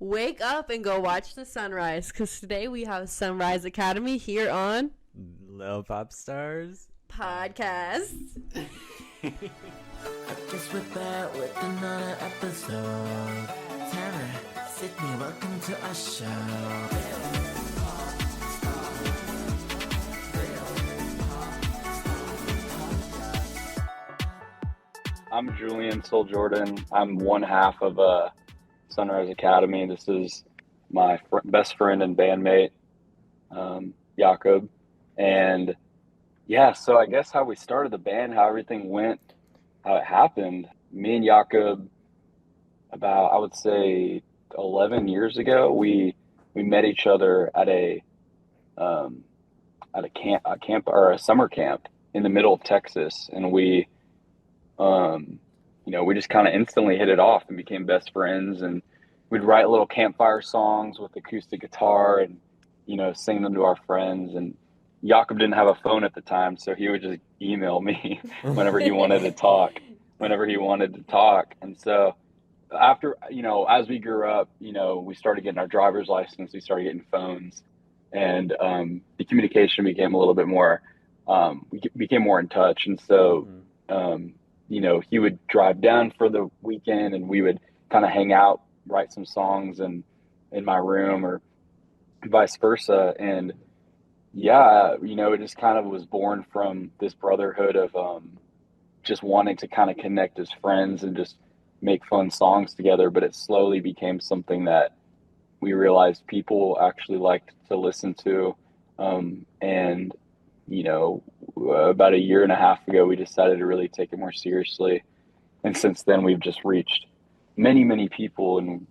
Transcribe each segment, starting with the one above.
Wake up and go watch the sunrise, because today we have Sunrise Academy here on Little Pop Stars Podcast. I guess we're back with another episode. Tanner, Sydney, welcome to our show. I'm Julian, still Jordan. I'm one half of Sunrise Academy. This is my best friend and bandmate, Yakob. And yeah, so I guess how we started the band, how everything went, how it happened. Me and Yakob, about I would say 11 years ago, we met each other at a camp or a summer camp in the middle of Texas, and we just kind of instantly hit it off and became best friends. And we'd write little campfire songs with acoustic guitar and, sing them to our friends. And Yakob didn't have a phone at the time, so he would just email me whenever he wanted to talk, And so after, as we grew up, we started getting our driver's license, we started getting phones, and the communication became a little bit more, we became more in touch. And so, he would drive down for the weekend and we would kind of hang out, write some songs in my room or vice versa. And it just kind of was born from this brotherhood of just wanting to kind of connect as friends and just make fun songs together. But it slowly became something that we realized people actually liked to listen to. About a year and a half ago, we decided to really take it more seriously. And since then, we've just reached many, many people. And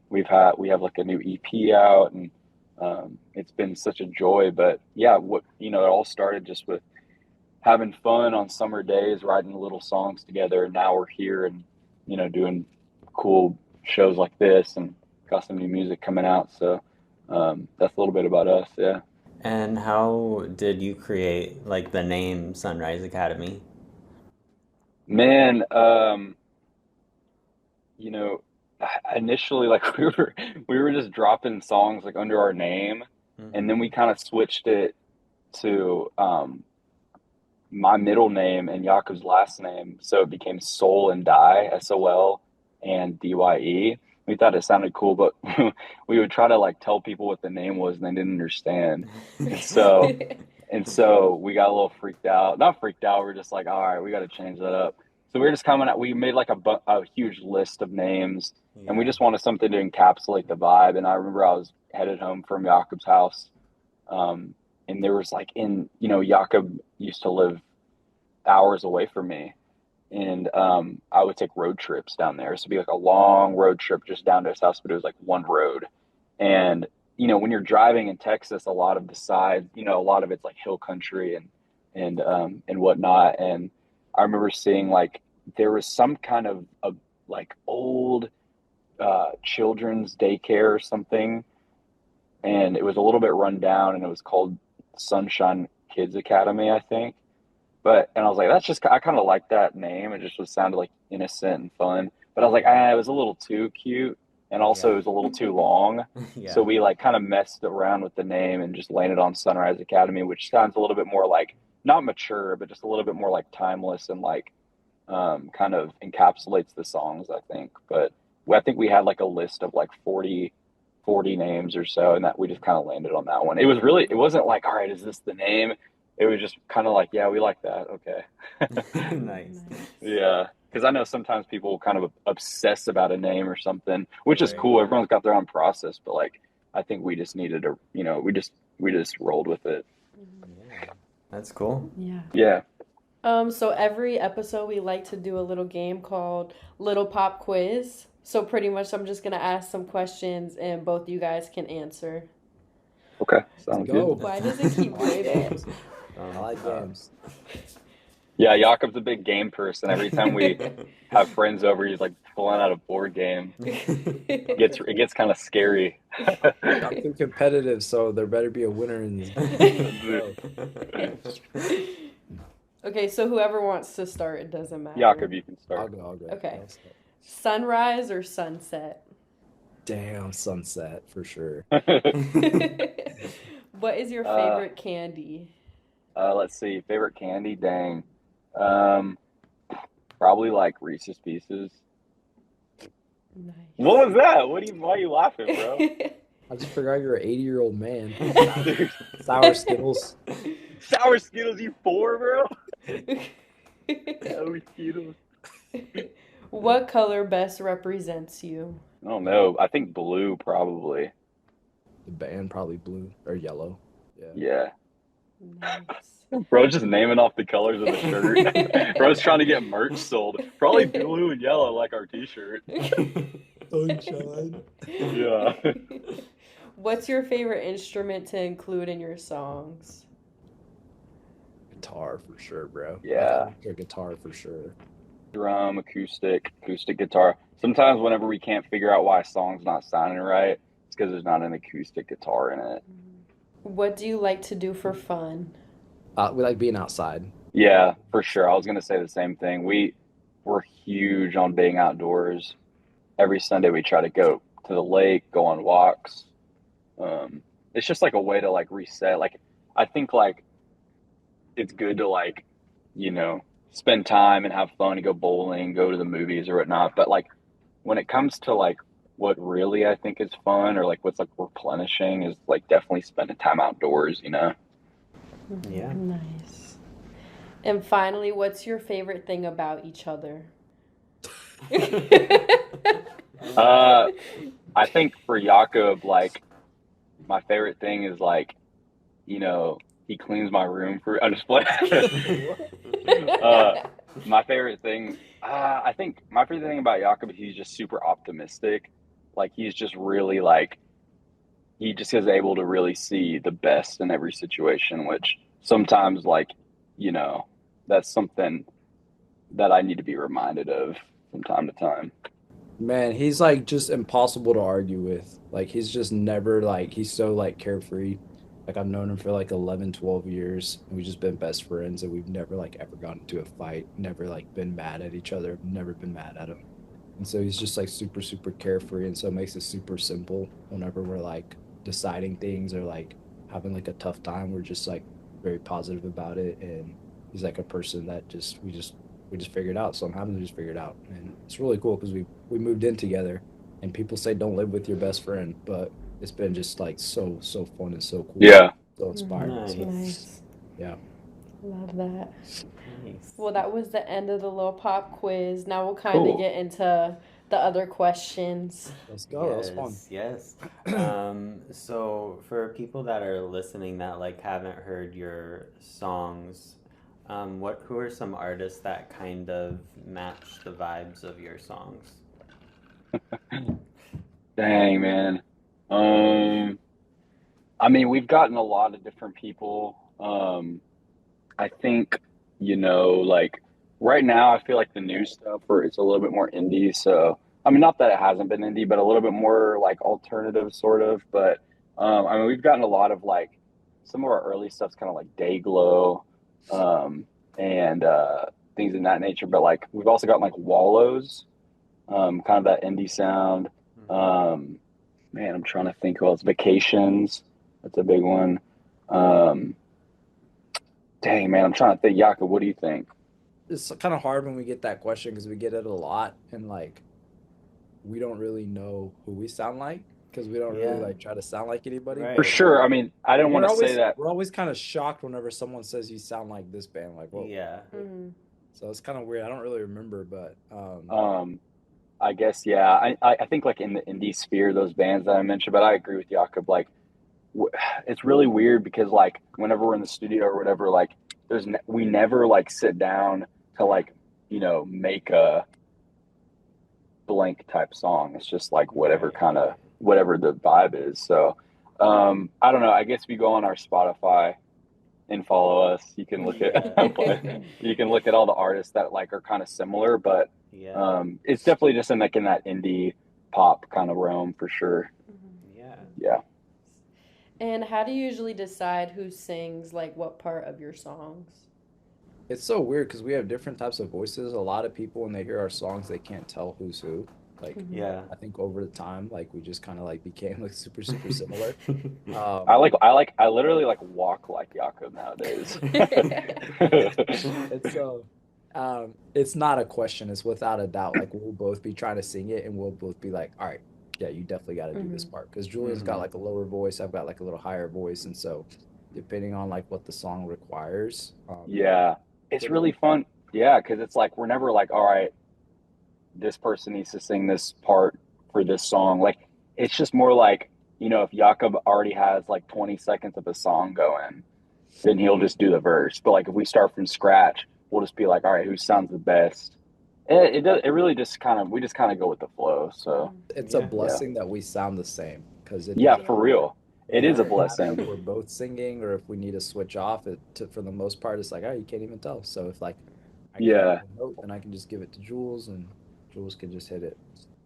we have like a new EP out, and it's been such a joy. But yeah, it all started just with having fun on summer days, writing little songs together. And now we're here and, doing cool shows like this and got some new music coming out. So that's a little bit about us. Yeah. And how did you create the name Sunrise Academy? Man, initially we were just dropping songs under our name, and then we kind of switched it to my middle name and Yakob's last name, so it became Soul and Die, SOL and DYE. We thought it sounded cool, but we would try to tell people what the name was, and they didn't understand. And so we got a little freaked out. Not freaked out. We're just all right, we got to change that up. So we were just coming out. We made a huge list of names, and we just wanted something to encapsulate the vibe. And I remember I was headed home from Yakob's house, and there was Yakob used to live hours away from me. And I would take road trips down there. So it'd be a long road trip just down to his house, but it was one road. And, when you're driving in Texas, a lot of the side, a lot of it's hill country and whatnot. And I remember seeing there was some kind of old children's daycare or something. And it was a little bit run down, and it was called Sunshine Kids Academy, I think. And I was I kind of like that name. It just sounded innocent and fun. But I was it was a little too cute. And also it was a little too long. Yeah. So we kind of messed around with the name and just landed on Sunrise Academy, which sounds a little bit more not mature, but just a little bit more timeless and kind of encapsulates the songs, I think. But I think we had a list of 40 names or so, and that we just kind of landed on that one. It wasn't all right, is this the name? It was just kind of yeah, we like that. Okay. Nice. Yeah. Because I know sometimes people kind of obsess about a name or something, which is cool. Everyone's got their own process, but I think we just needed to, we just rolled with it. Yeah. That's cool. Yeah. Yeah. So every episode we like to do a little game called Little Pop Quiz. So pretty much I'm just going to ask some questions and both you guys can answer. Okay. Sounds good. Why does it keep doing it? I like games. Yeah, Yakob's a big game person. Every time we have friends over, he's pulling out a board game. It gets kind of scary. I'm too competitive, so there better be a winner in this. Okay, so whoever wants to start, it doesn't matter. Yakob, you can start. I'll go. Okay. Sunrise or sunset? Damn, sunset for sure. What is your Uh, favorite candy? let's see. Favorite candy? Dang. Um, probably like Reese's Pieces. What was that? Why are you laughing, bro? Nice. I just forgot you're an 80-year-old man. Dude, Sour Skittles. Sour Skittles, you four, bro? Sour Skittles. What color best represents you? I don't know. I think blue probably. The band probably blue or yellow. Yeah. Yeah. Nice. Bro's just naming off the colors of the shirt. Bro's trying to get merch sold. Probably blue and yellow like our t-shirt. Sunshine. Yeah. What's your favorite instrument to include in your songs? Guitar for sure, bro. Yeah. Like, guitar for sure. Drum, acoustic guitar. Sometimes whenever we can't figure out why a song's not sounding right, it's because there's not an acoustic guitar in it. What do you like to do for fun? We like being outside. Yeah, for sure. I was gonna say the same thing. We're huge on being outdoors. Every Sunday we try to go to the lake, go on walks. It's just like a way to like reset. Like I think like it's good to like, you know, spend time and have fun and go bowling, go to the movies or whatnot. But like when it comes to like what really I think is fun or like what's like replenishing is like definitely spending time outdoors, you know? Yeah. Nice. And finally, what's your favorite thing about each other? I think for Yakob, like my favorite thing is like, you know, he cleans my room for I'm just playing. My favorite thing, I think my favorite thing about Jakob is he's just super optimistic. Like he's just really like he just is able to really see the best in every situation, which sometimes like, you know, that's something that I need to be reminded of from time to time. Man, he's like just impossible to argue with. Like he's just never like he's so like carefree. Like I've known him for like 11, 12 years. And we've just been best friends and we've never like ever gotten into a fight, never like been mad at each other, never been mad at him. And so he's just like super, super carefree. And so it makes it super simple whenever we're like deciding things or like having like a tough time. We're just like very positive about it. And he's like a person that we just figured out. So I'm happy to just figure it out. And it's really cool because we moved in together and people say don't live with your best friend, but it's been just like so, so fun and so cool. Yeah. So inspiring. Nice. So, Nice. yeah. Love that. Nice. Well, that was the end of the little pop quiz. Now we'll kind of Cool. get into the other questions. Let's go. That was fun. Yes. So for people that are listening that like haven't heard your songs, who are some artists that kind of match the vibes of your songs? Dang, man. I mean, we've gotten a lot of different people. I think, you know, like right now, I feel like the new stuff where it's a little bit more indie. So, I mean, not that it hasn't been indie, but a little bit more like alternative, sort of. But I mean, we've gotten a lot of like some of our early stuff's kind of like Dayglow, and things in that nature. But like we've also got like Wallows, kind of that indie sound. Man, I'm trying to think who else. Vacations, that's a big one. Um, Dang, man, I'm trying to think. Yaka, what do you think? It's kind of hard when we get that question because we get it a lot and like we don't really know who we sound like because we don't really Yeah. like try to sound like anybody. Right. For sure. I mean, I didn't want to say that. We're always kind of shocked whenever someone says you sound like this band. Like, well, Yeah. so it's kind of weird. I don't really remember, but I guess, yeah. I think like in the indie sphere, those bands that I mentioned, but I agree with Jakob. Like, it's really weird because like whenever we're in the studio or whatever, like we never like sit down to like, you know, make a blank type song. It's just like whatever the vibe is. So, I don't know. I guess if you go on our Spotify and follow us, you can look at you can look at all the artists that like are kind of similar, but Yeah. it's definitely just in like in that indie pop kind of realm for sure. Yeah. Yeah. And how do you usually decide who sings like what part of your songs? it's so weird because we have different types of voices. A lot of people when they hear our songs, they can't tell who's who. Like, Mhm. Yeah. I think over the time, like we just kind of like became like super similar. I literally like walk like Yakob nowadays. It's it's not a question. It's without a doubt. Like we'll both be trying to sing it, and we'll both be like, "All right, yeah, you definitely got to do this Mhm. part." Because Julian's got like a lower voice, I've got like a little higher voice, and so depending on like what the song requires, Yeah, it's for the really fun. Yeah, because it's like we're never like, all right, this person needs to sing this part for this song. Like it's just more like, if Jakob already has like 20 seconds of a song going, then he'll just do the verse. But like if we start from scratch, we'll just be like, all right, who sounds the best? It really just we just kind of go with the flow. So it's a Yeah. yeah, blessing that we sound the same because it yeah, doesn't for Yeah. real, it it is a doesn't matter if blessing. we're both singing or if we need to switch off. For the most part, it's like, oh, you can't even tell. So if like I can't Yeah, hit a note, then I can just give it to Jules, and Jules can just hit it.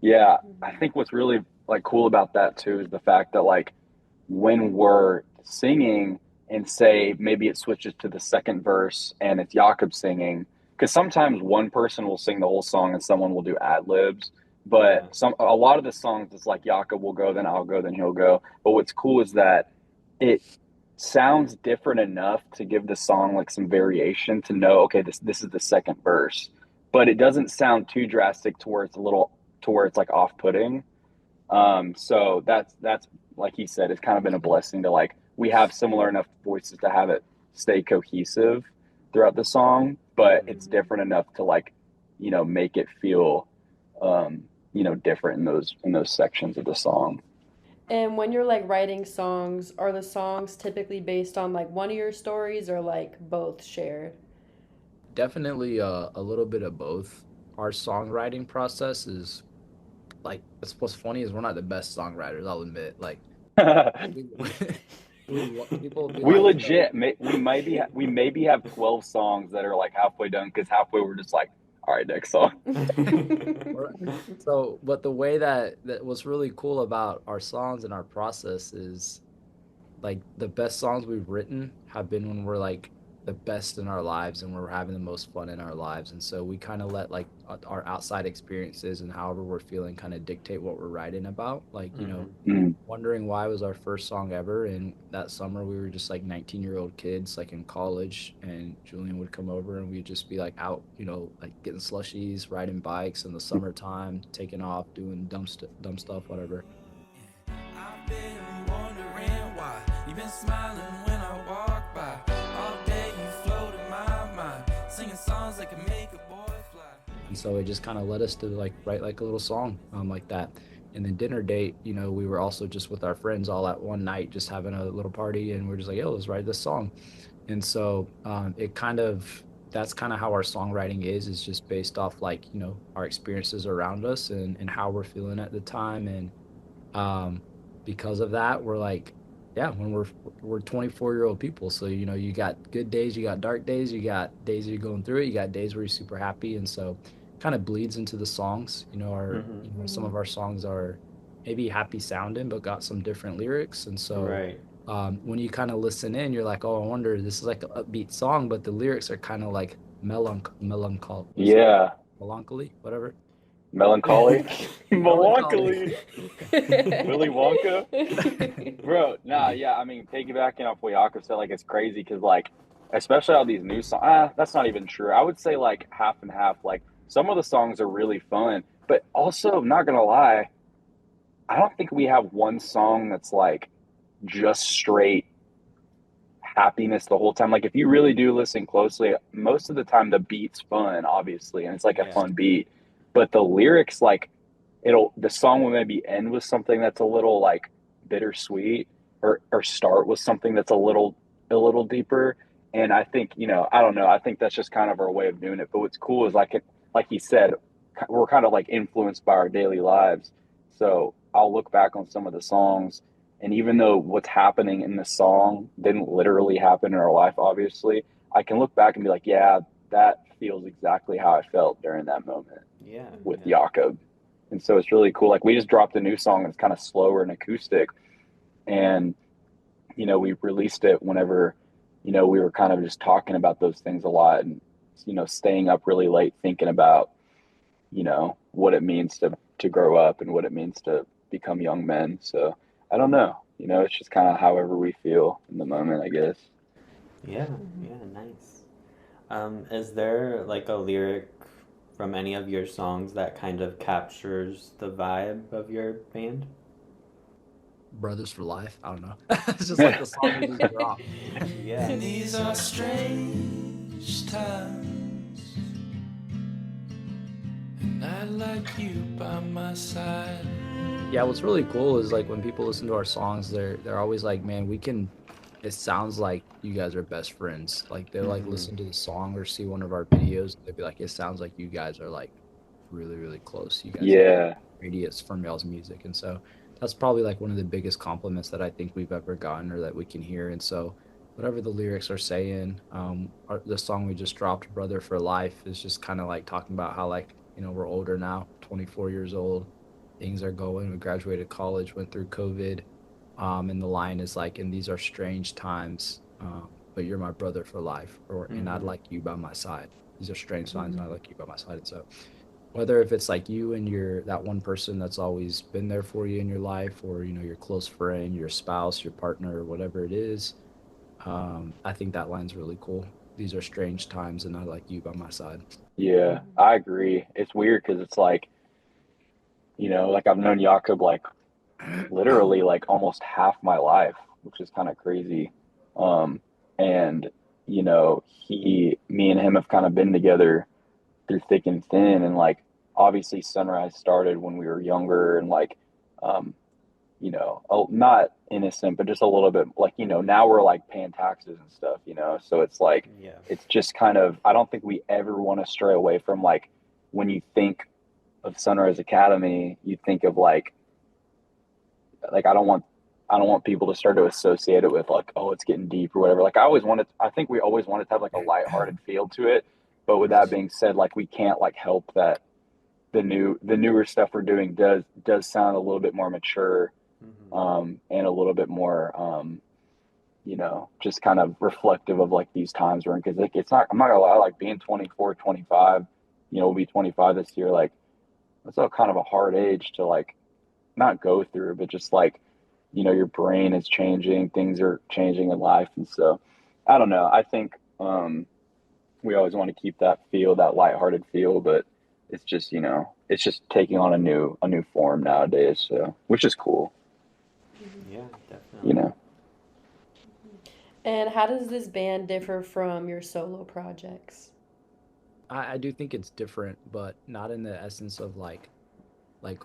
yeah. I Mhm. think what's really like cool about that too is the fact that like when we're singing and say maybe it switches to the second verse and it's Jakob singing, because sometimes one person will sing the whole song and someone will do ad libs. But Yeah. a lot of the songs it's like Jakob will go, then I'll go, then he'll go. But what's cool is that it sounds different enough to give the song like some variation to know, okay, this is the second verse. But it doesn't sound too drastic to where it's like off putting. So that's like he said, it's kind of been a blessing to like we have similar enough voices to have it stay cohesive throughout the song, but it's Mhm. different enough to like, make it feel different in those sections of the song. And when you're like writing songs, are the songs typically based on like one of your stories or like both shared? Definitely a little bit of both. Our songwriting process is like it's what's funny is we're not the best songwriters, I'll admit. Like we, people will be We like, legit we maybe have 12 songs that are like halfway done because halfway we're just like, all right, next song. so but the way that what's really cool about our songs and our process is like the best songs we've written have been when we're like the best in our lives and we're having the most fun in our lives, and so we kind of let like our outside experiences and however we're feeling kind of dictate what we're writing about. Like, Mm. Wondering Why was our first song ever, and that summer we were just like 19-year-old kids like in college, and Julian would come over and we'd just be like out, like getting slushies, riding bikes in the summertime, taking off, doing dumb stuff, whatever. I've been wondering why you've been smiling when I walk by. All day you float in my mind, singing songs that can make a boy fly. And so it just kind of led us to like write like a little song like that. And then dinner date, we were also just with our friends all at one night, just having a little party, and we're just like, yo, let's write this song. And so it kind of that's kind of how our songwriting is just based off like our experiences around us and how we're feeling at the time. And um, because of that, we're like, yeah, when we're 24-year-old people, so you got good days, you got dark days, you got days you're going through it, you got days where you're super happy, and so kind of bleeds into the songs. Our some Mhm. of our songs are maybe happy sounding, but got some different lyrics, and so Right. when you kind of listen in, you're like, oh, I wonder, this is like an upbeat song, but the lyrics are kind of like Yeah. melancholy, whatever. Melancholy. Melancholy. Melancholy. Willy Wonka. Bro, nah, yeah, I mean, piggybacking off what Yaakov said, like, it's crazy because, like, especially all these new songs, that's not even true. I would say, like, half and half. Like, some of the songs are really fun, but also, not gonna lie, I don't think we have one song that's, like, just straight happiness the whole time. Like, if you really do listen closely, most of the time the beat's fun, obviously, and it's, like, a Yeah. fun beat. But the lyrics, like, the song will maybe end with something that's a little like bittersweet or start with something that's a little deeper. And I think, I don't know, I think that's just kind of our way of doing it. But what's cool is like he said, we're kind of like influenced by our daily lives. So I'll look back on some of the songs, and even though what's happening in the song didn't literally happen in our life, obviously, I can look back and be like, yeah, that feels exactly how I felt during that moment Yeah. with Yeah. Jakob. And so it's really cool. Like we just dropped a new song that's kind of slower and acoustic. And, we released it whenever, we were kind of just talking about those things a lot and, staying up really late thinking about, what it means to to grow up and what it means to become young men. So I don't know, it's just kind of however we feel in the moment, I guess. Yeah, yeah, nice. Is there like a lyric from any of your songs that kind of captures the vibe of your band? Brothers for life. I don't know. It's just like the song we just dropped. Yeah. And these are strange times, and I like you by my side. Yeah, what's really cool is like when people listen to our songs, they're always like, man, it sounds like you guys are best friends. Like they'll like Mm-hmm. listen to the song or see one of our videos, they'll be like, it sounds like you guys are like really, really close. You guys have Yeah. radius from y'all's music. And so that's probably like one of the biggest compliments that I think we've ever gotten or that we can hear. And so whatever the lyrics are saying, the song we just dropped, Brother for Life, is just kind of like talking about how like, we're older now, 24 years old. Things are going. We graduated college, went through COVID. And the line is like, and these are strange times, but you're my brother for life, and I'd Mm-hmm. like you by my side. These are strange times, and I Mhm. like you by my side. And so whether if it's like you and that one person that's always been there for you in your life, or your close friend, your spouse, your partner, or whatever it is, I think that line's really cool. These are strange times, and I like you by my side. Yeah, Mhm. I agree. It's weird because it's like, like I've known Jakob like literally like almost half my life, which is kind of crazy. And me and him have kind of been together through thick and thin, and like obviously Sunrise started when we were younger, and like, um, not innocent, but just a little bit like, now we're like paying taxes and stuff, so it's like, Yeah. it's just kind of, I don't think we ever want to stray away from like, when you think of Sunrise Academy, you think of like I don't want people to start to associate it with like, oh, it's getting deep or whatever. Like I think we always wanted to have like a lighthearted feel to it. But with that being said, like we can't like help that the newer stuff we're doing does sound a little bit more mature, Mm-hmm. and a little bit more, just kind of reflective of like these times we're in. Because like I'm not gonna lie, like being 24, 25, we'll be 25 this year. Like that's a kind of a hard age to like not go through, but just like, your brain is changing, things are changing in life. And so I don't know. I think, we always want to keep that lighthearted feel, but it's just taking on a new form nowadays. So, which is cool, Mhm. Yeah, you definitely. know. And how does this band differ from your solo projects? I do think it's different, but not in the essence of like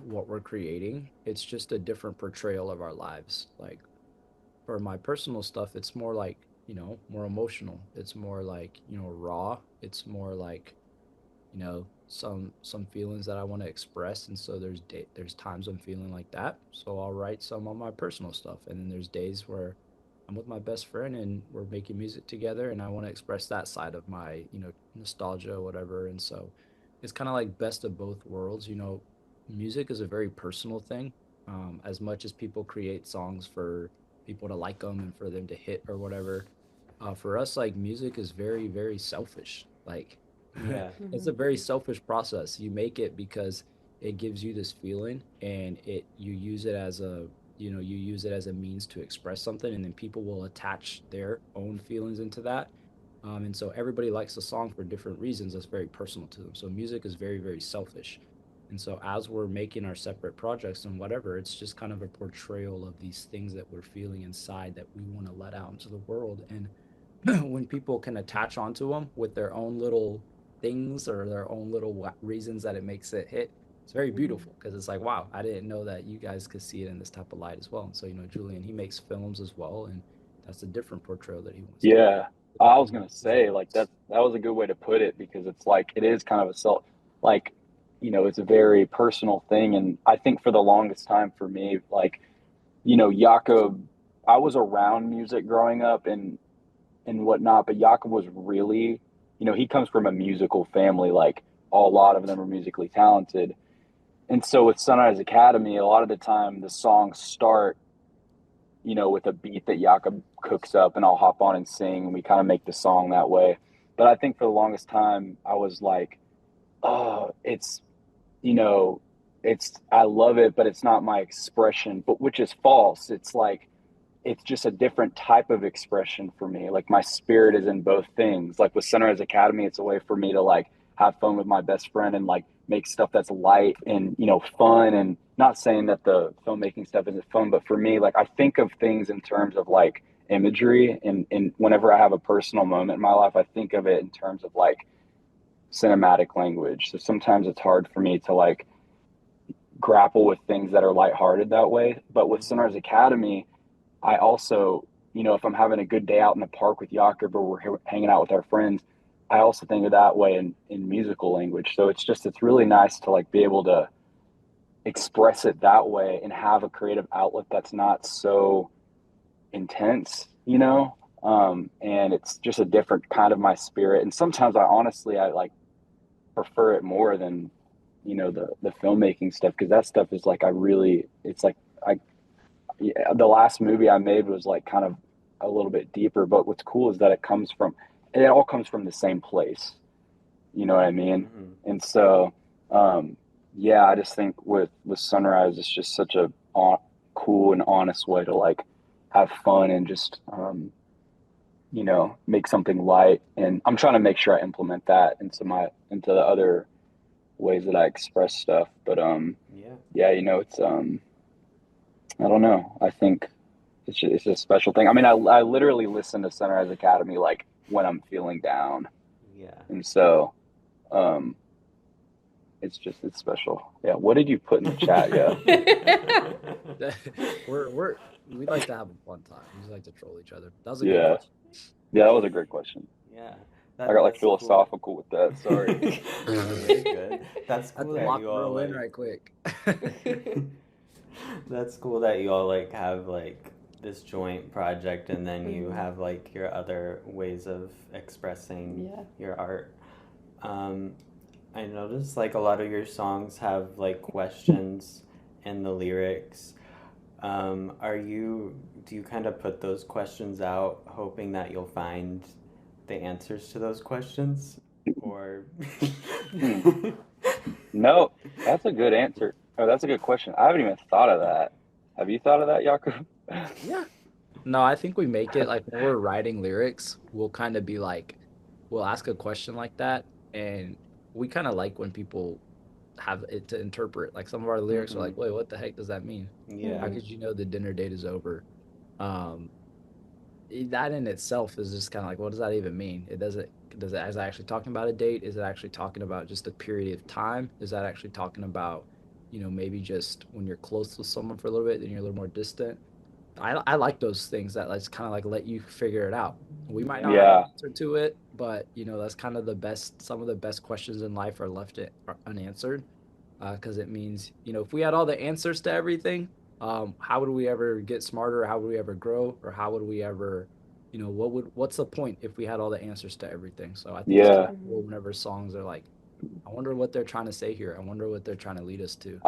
what we're creating. It's just a different portrayal of our lives. Like for my personal stuff, it's more like, more emotional. It's more like, raw. It's more like, some feelings that I want to express. And so there's times I'm feeling like that. So I'll write some on my personal stuff. And then there's days where I'm with my best friend and we're making music together and I want to express that side of my, nostalgia or whatever. And so it's kind of like best of both worlds. Music is a very personal thing. As much as people create songs for people to like them and for them to hit or whatever, for us, like music is very, very selfish. Like Yeah. it's a Mhm. very selfish process. You make it because it gives you this feeling and you use it as a means to express something, and then people will attach their own feelings into that. And so everybody likes the song for different reasons that's very personal to them. So music is very, very selfish. And so as we're making our separate projects and whatever, it's just kind of a portrayal of these things that we're feeling inside that we want to let out into the world. And when people can attach onto them with their own little things or their own little reasons that it makes it hit, it's very Mhm. beautiful because it's like, wow, I didn't know that you guys could see it in this type of light as well. And so, Julian, he makes films as well, and that's a different portrayal that he wants to Yeah, put I out was in gonna his say like lyrics. that was a good way to put it because it's like it is kind of a self like it's a very personal thing, and I think for the longest time for me, like Jakob, I was around music growing up and whatnot, but Jakob was really, he comes from a musical family, like a lot of them are musically talented, and so with Sunrise Academy, a lot of the time the songs start with a beat that Jakob cooks up, and I'll hop on and sing, and we kind of make the song that way. But I think for the longest time, I was like, oh, it's, you know, I love it, but it's not my expression, but which is false. It's like it's just a different type of expression for me. Like my spirit is in both things. Like with Sunrise Academy, it's a way for me to like have fun with my best friend and like make stuff that's light and fun. And not saying that the filmmaking stuff isn't fun, but for me, like I think of things in terms of like imagery, and whenever I have a personal moment in my life, I think of it in terms of like cinematic language. So sometimes it's hard for me to like grapple with things that are lighthearted that way. But with Sunrise Academy, I also, if I'm having a good day out in the park with Yakob or we're hanging out with our friends, I also think of that way in musical language. So it's really nice to like be able to express it that way and have a creative outlet that's not so intense, and it's just a different kind of my spirit. And sometimes I like prefer it more than, the filmmaking stuff. Cause that stuff is like, it's like, yeah, the last movie I made was like kind of a little bit deeper, but what's cool is that it all comes from the same place. You know what I mean? Mm-hmm. And so, yeah, I just think with Sunrise, it's just such a cool and honest way to like have fun and just, make something light. And I'm trying to make sure I implement that into the other ways that I express stuff. But, yeah, it's, I don't know. I think it's a special thing. I mean, I literally listen to Sunrise Academy like when I'm feeling down, Yeah. and so it's special. Yeah. What did you put in the chat? Yeah. We like to have a fun time. We just like to troll each other. That was a Yeah. good question. Yeah, that was a great question. Yeah. I got like That's philosophical with that. Sorry. Cool. Very good. That's Had cool to that lock you the all roll in like. right quick. That's cool that you all like have like this joint project, and then you Mhm. have like your other ways of expressing Yeah. your art. I noticed like a lot of your songs have like questions in the lyrics. Do you kind of put those questions out hoping that you'll find the answers to those questions? Or No, that's a good answer. Oh, that's a good question. I haven't even thought of that. Have you thought of that, Yakob? Yeah. No, I think we make it like when we're writing lyrics, we'll kind of be like, we'll ask a question like that, and we kind of like when people have it to interpret. Like some of our lyrics are Mhm. like, wait, what the heck does that mean? Yeah. How could you know the dinner date is over? Um, that in itself is just kind of like, what does that even mean? Is it actually talking about a date? Is it actually talking about just a period of time? Is that actually talking about, maybe just when you're close with someone for a little bit, then you're a little more distant? I like those things that like kind of like let you figure it out. We might not have an Yeah. answer to it, but that's kind of the best. Some of the best questions in life are left unanswered, because it means if we had all the answers to everything, how would we ever get smarter? How would we ever grow? Or how would we ever, what's the point if we had all the answers to everything? So I think it's kind Yeah. of cool whenever songs are like, I wonder what they're trying to say here. I wonder what they're trying to lead us to.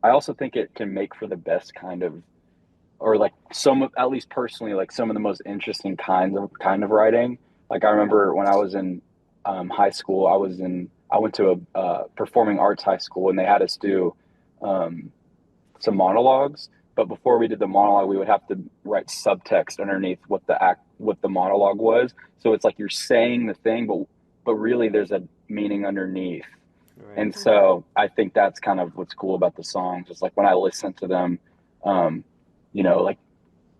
I also think it can make for the best kind of, or like at least personally, like some of the most interesting kind of writing. Like I remember when I was in high school, I went to a performing arts high school, and they had us do um, some monologues. But before we did the monologue, we would have to write subtext underneath what the monologue was. So it's like you're saying the thing, but really there's a meaning underneath. Right. And so I think that's kind of what's cool about the songs. Is like when I listen to them, um, like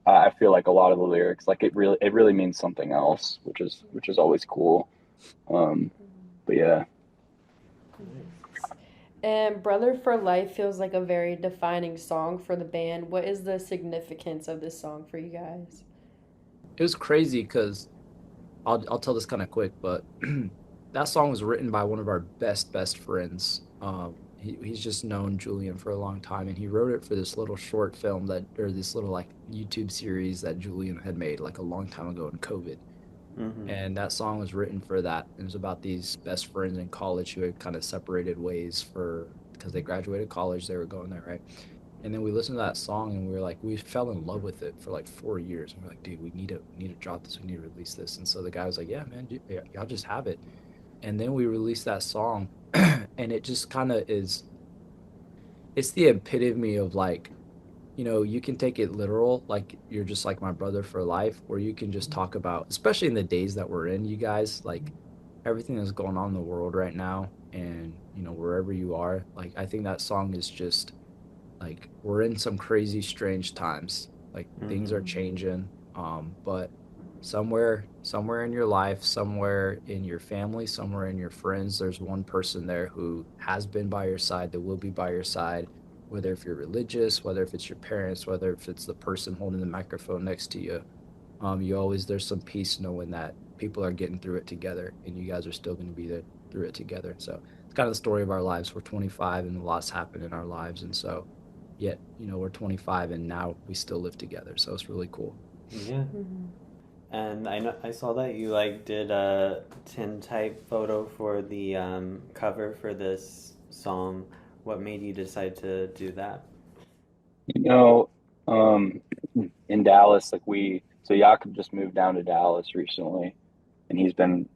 I feel like a lot of the lyrics, like it really means something else, which is always cool. But yeah. And Brother for Life feels like a very defining song for the band. What is the significance of this song for you guys? It was crazy because I'll tell this kind of quick, but that song was written by one of our best friends. He's just known Julian for a long time, and he wrote it for this little short film or this little like YouTube series that Julian had made like a long time ago in COVID. Mm-hmm. And that song was written for that. It was about these best friends in college who had kind of separated ways because they graduated college, they were going there, right? And then we listened to that song and we fell in love with it for like 4 years. And we're like, dude, we need to drop this. We need to release this. And so the guy was like, yeah, man, y'all just have it. And then we released that song, and it just kind of is. it's the epitome of like, you can take it literal, like you're just like my brother for life, or you can just talk about, especially in the days that we're in, you guys, like everything that's going on in the world right now, and wherever you are, like I think that song is just like we're in some crazy, strange times. Like things are Mm-hmm. changing, but somewhere in your life, somewhere in your family, somewhere in your friends, there's one person there who has been by your side, that will be by your side, whether if you're religious, whether if it's your parents, whether if it's the person holding the microphone next to you. You always There's some peace knowing that people are getting through it together, and you guys are still going to be there through it together. So it's kind of the story of our lives. We're 25 and a lot's happened in our lives, and so yet we're 25 and now we still live together. So it's really cool. Yeah. Mm-hmm. And I saw that you like did a tintype photo for the cover for this song. What made you decide to do that? You know, um, in Dallas, so Yakob just moved down to Dallas recently, and he's been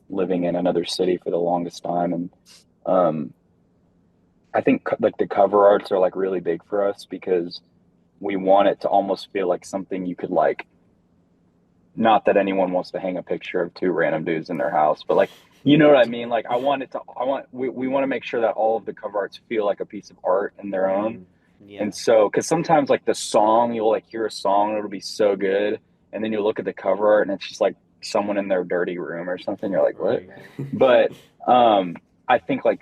living in another city for the longest time. And um, I think like the cover arts are like really big for us because we want it to almost feel like something you could like, not that anyone wants to hang a picture of two random dudes in their house, but like, you know what I mean? Like we want to make sure that all of the cover arts feel like a piece of art in their own. Mm, yeah. And so, because sometimes like the song, you'll like hear a song and it'll be so good, and then you look at the cover art and it's just like someone in their dirty room or something. You're like, what? Right. But I think like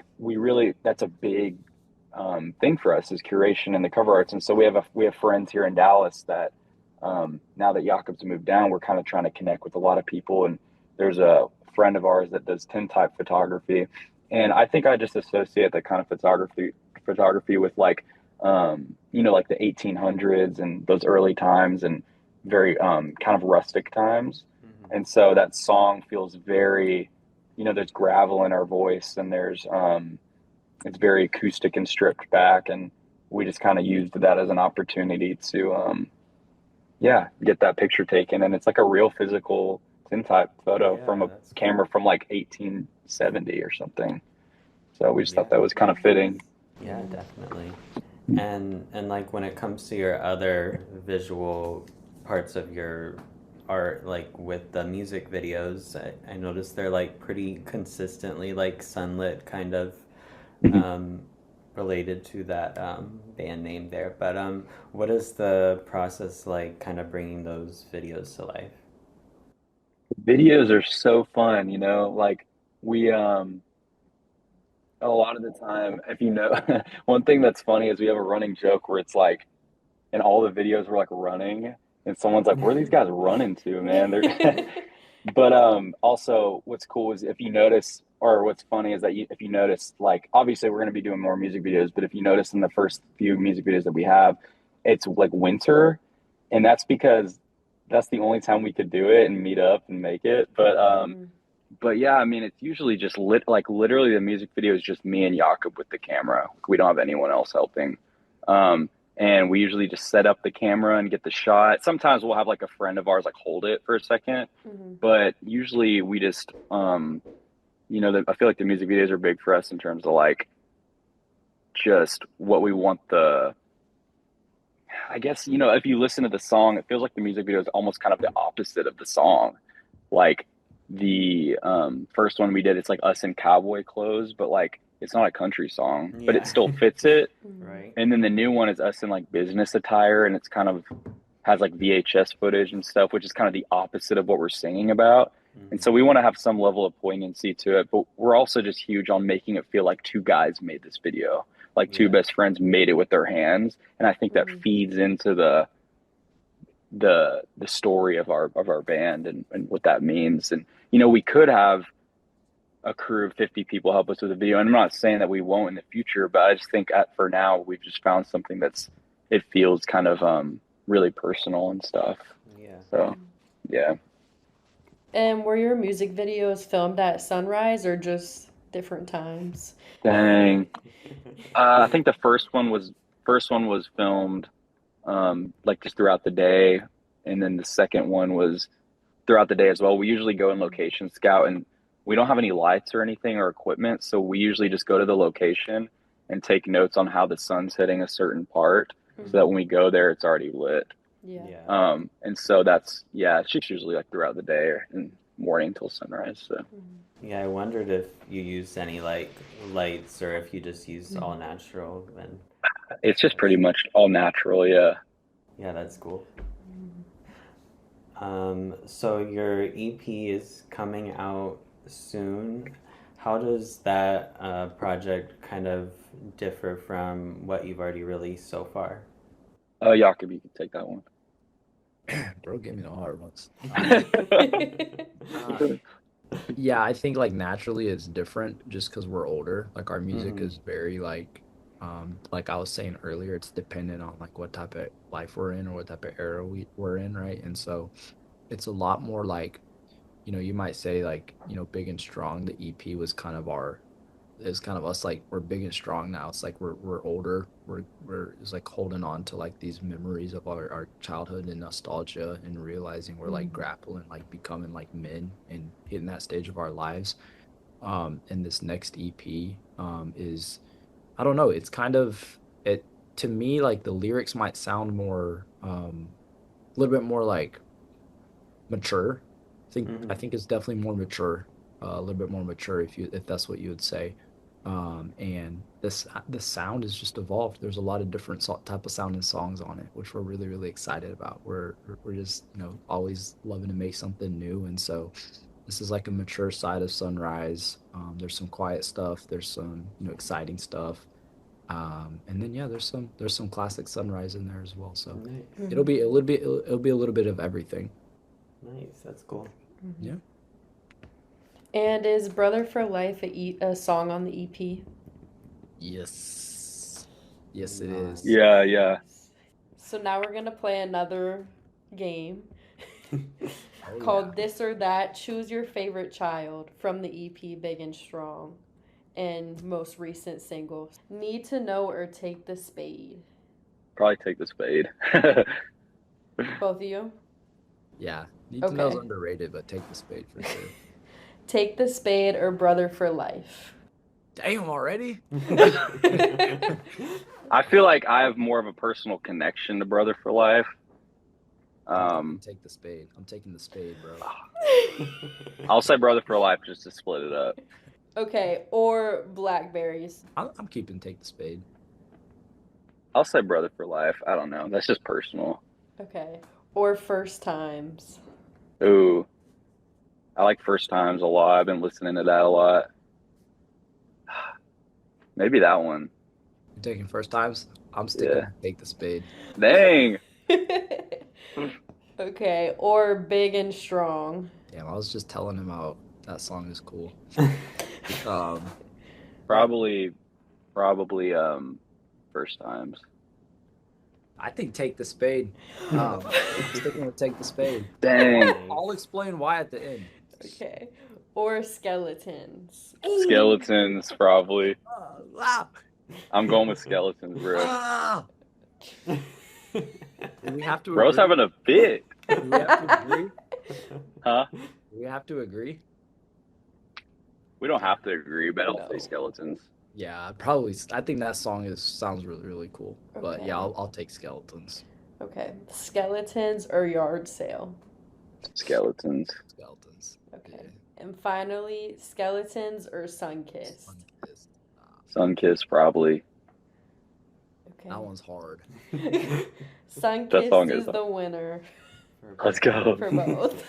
that's a big thing for us is curation and the cover arts. And so we have friends here in Dallas that now that Jakob's moved down, we're kind of trying to connect with a lot of people. And there's a friend of ours that does tintype photography, and I think I just associate that kind of photography with like like the 1800s and those early times and very kind of rustic times. Mm-hmm. And so that song feels very, there's gravel in our voice, and it's very acoustic and stripped back. And we just kind of used that as an opportunity to, get that picture taken. And it's like a real physical tintype photo from Yeah, a that's camera cool. from like 1870 or something. So we just thought Yeah. that was kind of fitting. Yeah, definitely. And like when it comes to your other visual parts of your art, like with the music videos, I noticed they're like pretty consistently like sunlit kind of um, related to that band name there. But what is the process like kind of bringing those videos to life? Videos are so fun, like we a lot of the time, if one thing that's funny is we have a running joke where it's like in all the videos we're like running, and someone's like, where are these guys running to, man? They're but also what's cool is if you notice, or what's funny is that if you notice, like obviously we're going to be doing more music videos, but if you notice in the first few music videos that we have, it's like winter, and that's because that's the only time we could do it and meet up and make it. But Mm-hmm. yeah, I mean, it's usually just like literally the music video is just me and Jakob with the camera. We don't have anyone else helping. And we usually just set up the camera and get the shot. Sometimes we'll have like a friend of ours like hold it for a second, Mm-hmm. but usually we just, I feel like the music videos are big for us in terms of like just what we want I guess, if you listen to the song, it feels like the music video is almost kind of the opposite of the song. Like the first one we did, it's like us in cowboy clothes, but like it's not a country song, but it Yeah. still fits it. Right. And then the new one is us in like business attire, and it's kind of has like VHS footage and stuff, which is kind of the opposite of what we're singing about. And Mm-hmm. so we want to have some level of poignancy to it, but we're also just huge on making it feel like two guys made this video, like two Yeah. best friends made it with their hands. And I think that Mm-hmm. feeds into the story of our band and what that means. And we could have a crew of 50 people help us with a video, and I'm not saying that we won't in the future, but I just think for now we've just found something it feels kind of really personal and stuff. Yeah. So yeah. And were your music videos filmed at sunrise or just different times? Dang. I think the first one was filmed like just throughout the day, and then the second one was throughout the day as well. We usually go in location scout, and we don't have any lights or anything or equipment, so we usually just go to the location and take notes on how the sun's hitting a certain part, so that when we go there, it's already lit. Yeah. And so that's, it's just usually like throughout the day or in morning till sunrise. So Yeah, I wondered if you used any like lights or if you just used all natural. And it's just pretty much all natural. Yeah. yeah, that's cool. So your EP is coming out soon. How does that project kind of differ from what you've already released so far? Yakob, you can take that one. Bro, give me the hard ones. Yeah, I think like naturally it's different just because we're older. Like our music is very like I was saying earlier, it's dependent on like what type of life we're in or what type of era we're in, right? And so it's a lot more like, you might say like, Big and Strong, the EP was kind of it's kind of us, like we're big and strong now. It's like we're older. We're it's like holding on to like these memories of our childhood and nostalgia and realizing we're like grappling, like becoming like men and hitting that stage of our lives. And this next EP is, I don't know, it's kind of it to me, like the lyrics might sound more a little bit more like mature. I think it's definitely more mature, a little bit more mature if that's what you would say. And the sound has just evolved. There's a lot of different type of sounding songs on it, which we're really really excited about. We're just always loving to make something new, and so this is like a mature side of Sunrise. There's some quiet stuff. There's some exciting stuff. And then yeah, there's some classic Sunrise in there as well. So Nice. it'll be a little bit it'll be a little bit of everything. Nice, that's cool. Yeah. And is Brother for Life a song on the EP? Yes. Yes, it is. Yeah. So now we're going to play another game Oh, called This or That. Choose your favorite child from the EP Big and Strong and most recent single. Need to Know or Take the Spade? Probably take the spade. Both of you? Yeah. Need to know is Okay. underrated, but take the spade for sure. Take the Spade or Brother for Life? Damn, already? I feel like I have more of a personal connection to Brother for Life. Take the spade. I'm taking the spade, bro. I'll say Brother for Life just to split it up. Okay, or Blackberries? I'm keeping take the spade. I'll say Brother for Life. I don't know. That's just personal. Okay, or First Times? Ooh. I like First Times a lot. I've been listening to that a lot. Maybe that one. You're taking first times? I'm sticking Yeah. take the spade. Dang. Okay, or Big and Strong? Damn, I was just telling him how that song is cool. Probably First Times. I think take the spade. I'm sticking with take the spade. Dang. I'll explain why at the end. Okay, or Skeletons? Skeletons, probably. Wow. I'm going with Skeletons, bro. Ah. Do we have to Bro's agree? having a fit. Do we have to agree? Huh? Do we have to agree? We don't have to agree, but I'll No. say Skeletons. Yeah, I think that song sounds really, really cool. But Okay. yeah, I'll take Skeletons. Okay, Skeletons or Yard Sale? Skeletons. Skeletons. Okay. Yeah. And finally, Skeletons or Sunkissed? Sunkissed. Sunkiss, probably. Okay. That one's hard. Sunkissed song is is- the winner Let's go. for both.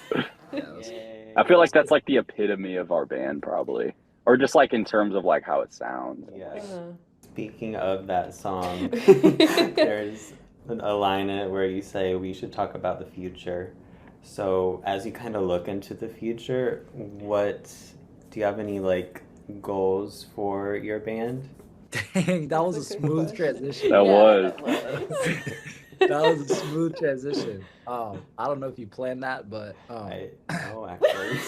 Yay. I feel like that's like the epitome of our band, probably. Or just like in terms of like how it sounds. Yeah. Uh-huh. Speaking of that song, there's a line in it where you say we should talk about the future. So as you kind of look into the future, do you have any like goals for your band? Dang, that was a That's a good smooth question. transition. That was. That was. That was a smooth transition. I don't know if you planned that, but I know actually.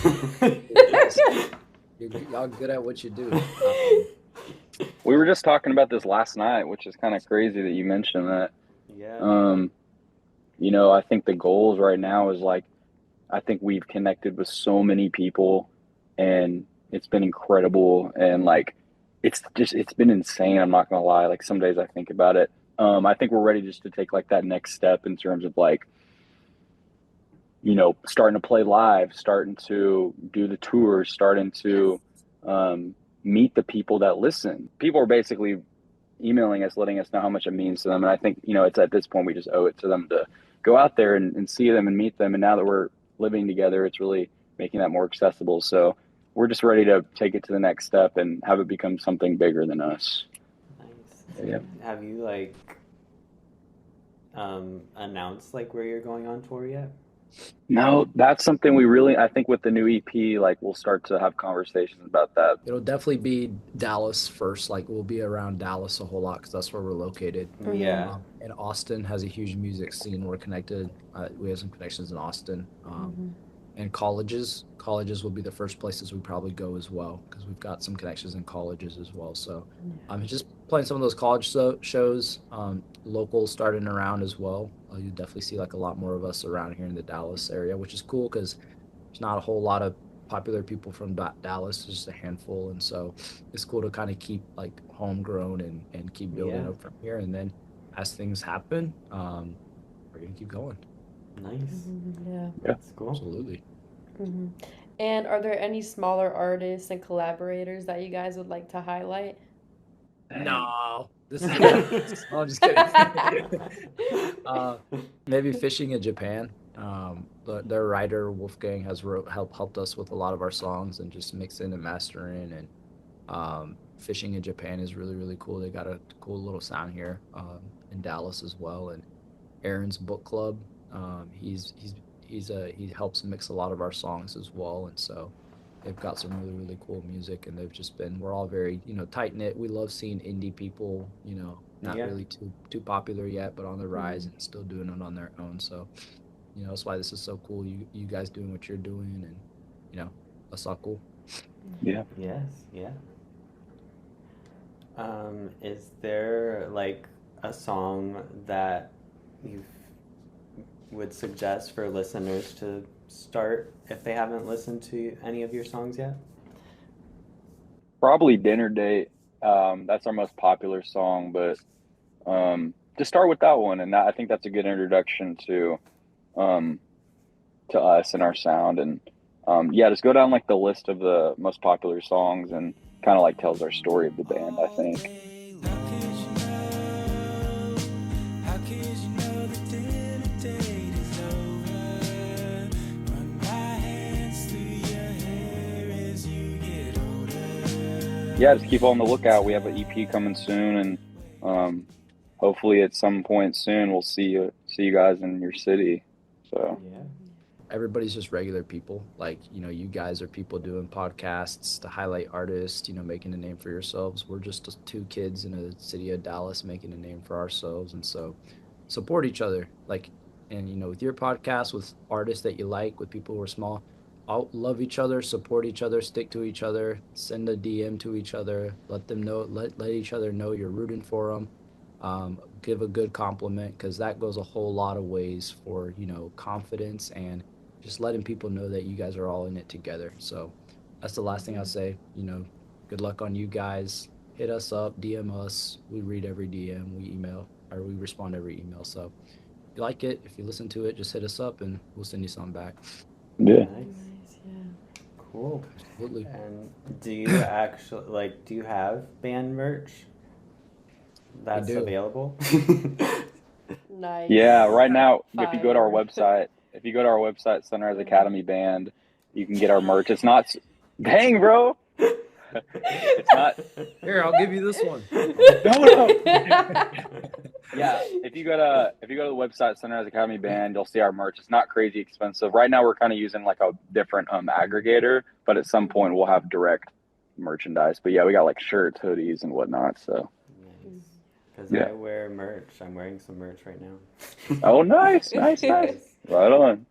y'all good at what you do. We were just talking about this last night, which is kind of crazy that you mentioned that. Yeah. I think the goals right now is like, I think we've connected with so many people and it's been incredible. And like, it's been insane. I'm not gonna lie. Like some days I think about it. I think we're ready just to take like that next step in terms of like, starting to play live, starting to do the tours, starting to meet the people that listen. People are basically emailing us, letting us know how much it means to them. And I think, it's at this point we just owe it to them to go out there and see them and meet them. And now that we're living together, it's really making that more accessible. So we're just ready to take it to the next step and have it become something bigger than us. Nice. Yeah. Have you like announced like where you're going on tour yet? No, that's something I think with the new EP, like we'll start to have conversations about that. It'll definitely be Dallas first. Like we'll be around Dallas a whole lot because that's where we're located. Yeah. And Austin has a huge music scene. We're connected. We have some connections in Austin. And colleges will be the first places we probably go as well because we've got some connections in colleges as well. So just playing some of those college shows, local starting around as well. You definitely see like a lot more of us around here in the Dallas area, which is cool because there's not a whole lot of popular people from Dallas, just a handful. And so it's cool to kind of keep like homegrown and keep building up from here. And then as things happen, we're going to keep going. Nice. Yeah. That's cool. Absolutely. And are there any smaller artists and collaborators that you guys would like to highlight? No. This is I'm just kidding. Maybe Fishing in Japan. Their writer Wolfgang has helped us with a lot of our songs and just mixing and mastering. And Fishing in Japan is really, really cool. They got a cool little sound here in Dallas as well. And Aaron's Book Club. He helps mix a lot of our songs as well, and so they've got some really, really cool music, and we're all very, tight knit. We love seeing indie people, not really too popular yet, but on the rise and still doing it on their own. So, that's why this is so cool. You guys doing what you're doing, and that's all cool. Yeah. Yes. Yeah. Is there like a song that you would suggest for listeners to start if they haven't listened to any of your songs yet? Probably Dinner Date. That's our most popular song, but just start with that one, and I think that's a good introduction to us and our sound. And just go down like the list of the most popular songs and kind of like tells our story of the band, I think. Yeah, just keep on the lookout. We have an EP coming soon, and hopefully at some point soon we'll see you guys in your city. So everybody's just regular people. Like, you guys are people doing podcasts to highlight artists, making a name for yourselves. We're just two kids in the city of Dallas making a name for ourselves, and so support each other. Like, and with your podcast, with artists that you like, with people who are small, all love each other, support each other, stick to each other, send a DM to each other, let them know, let each other know you're rooting for them. Give a good compliment, because that goes a whole lot of ways for, confidence and just letting people know that you guys are all in it together. So that's the last thing I'll say. Good luck on you guys. Hit us up, DM us. We read every DM, we respond every email. So if you like it, if you listen to it, just hit us up and we'll send you something back. Yeah. Nice. Cool. Absolutely. And do you actually do you have band merch that's available? Nice. Yeah, right now Fire. if you go to our website, Sunrise Academy Band, you can get our merch. It's not dang, bro. It's not Here, I'll give you this one. No. Yeah, if you go to the website Sunrise Academy Band, you'll see our merch. It's not crazy expensive. Right now we're kind of using like a different aggregator, but at some point we'll have direct merchandise. But yeah, we got like shirts, hoodies, and whatnot. So because I wear merch. I'm wearing some merch right now. Oh, nice. Right on.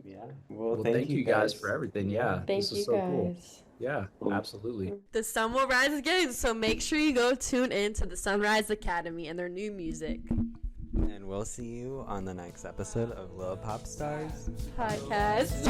Yeah. Well, thank you guys for everything. Yeah, Thank this you is so guys. cool. Yeah, absolutely. The sun will rise again, so make sure you go tune in to the Sunrise Academy and their new music. And we'll see you on the next episode of Little Pop Stars Podcast.